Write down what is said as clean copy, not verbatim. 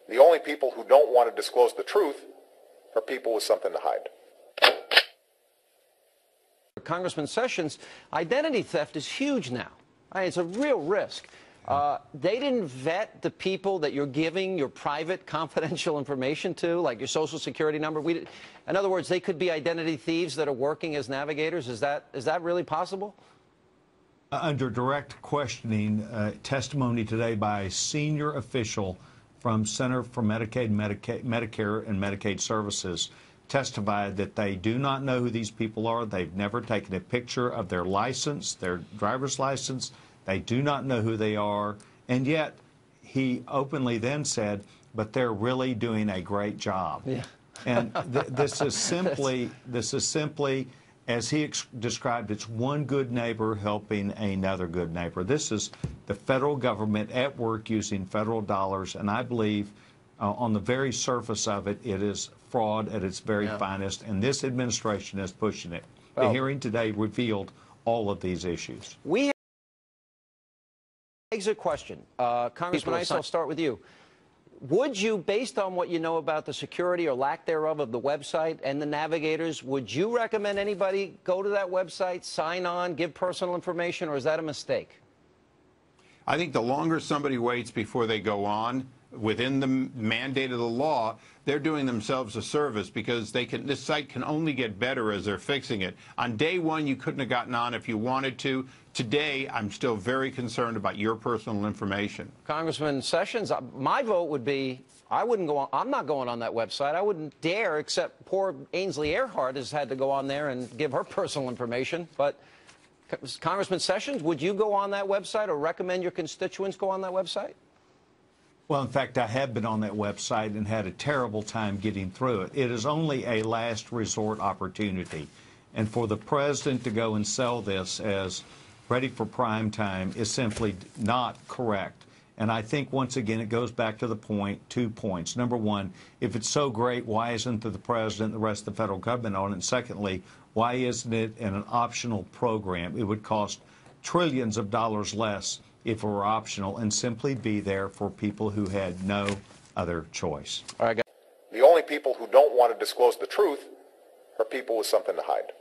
The only people who don't want to disclose the truth are people with something to hide. Congressman Sessions, identity theft is huge now. I mean, it's a real risk. They didn't vet the people that you're giving your private, confidential information to, like your Social Security number. In other words, they could be identity thieves that are working as navigators. Is that really possible? Under direct questioning, testimony today by a senior official from Center for Medicare and Medicaid Services testified that they do not know who these people are. They've never taken a picture of their license, their driver's license. They do not know who they are. And yet, he openly then said, but they're really doing a great job. Yeah. And this is simply, as he described, it's one good neighbor helping another good neighbor. This is the federal government at work using federal dollars, and I believe on the very surface of it, it is fraud at its very finest, and this administration is pushing it. The hearing today revealed all of these issues. Exit question. Congressman Issa, I'll start with you. Would you, based on what you know about the security or lack thereof of the website and the navigators, would you recommend anybody go to that website, sign on, give personal information, or is that a mistake? I think the longer somebody waits before they go on, within the mandate of the law, they're doing themselves a service because this site can only get better as they're fixing it. On day one, you couldn't have gotten on if you wanted to. Today, I'm still very concerned about your personal information. Congressman Sessions, my vote would be I wouldn't go on. I'm not going on that website. I wouldn't dare, except poor Ainsley Earhart has had to go on there and give her personal information. But Congressman Sessions, would you go on that website or recommend your constituents go on that website? Well, in fact, I have been on that website and had a terrible time getting through it. It is only a last resort opportunity. And for the president to go and sell this as ready for prime time is simply not correct. And I think, once again, it goes back to the point, 2 points. Number one, if it's so great, why isn't the president and the rest of the federal government on it? And secondly, why isn't it in an optional program? It would cost trillions of dollars less if it were optional and simply be there for people who had no other choice. The only people who don't want to disclose the truth are people with something to hide.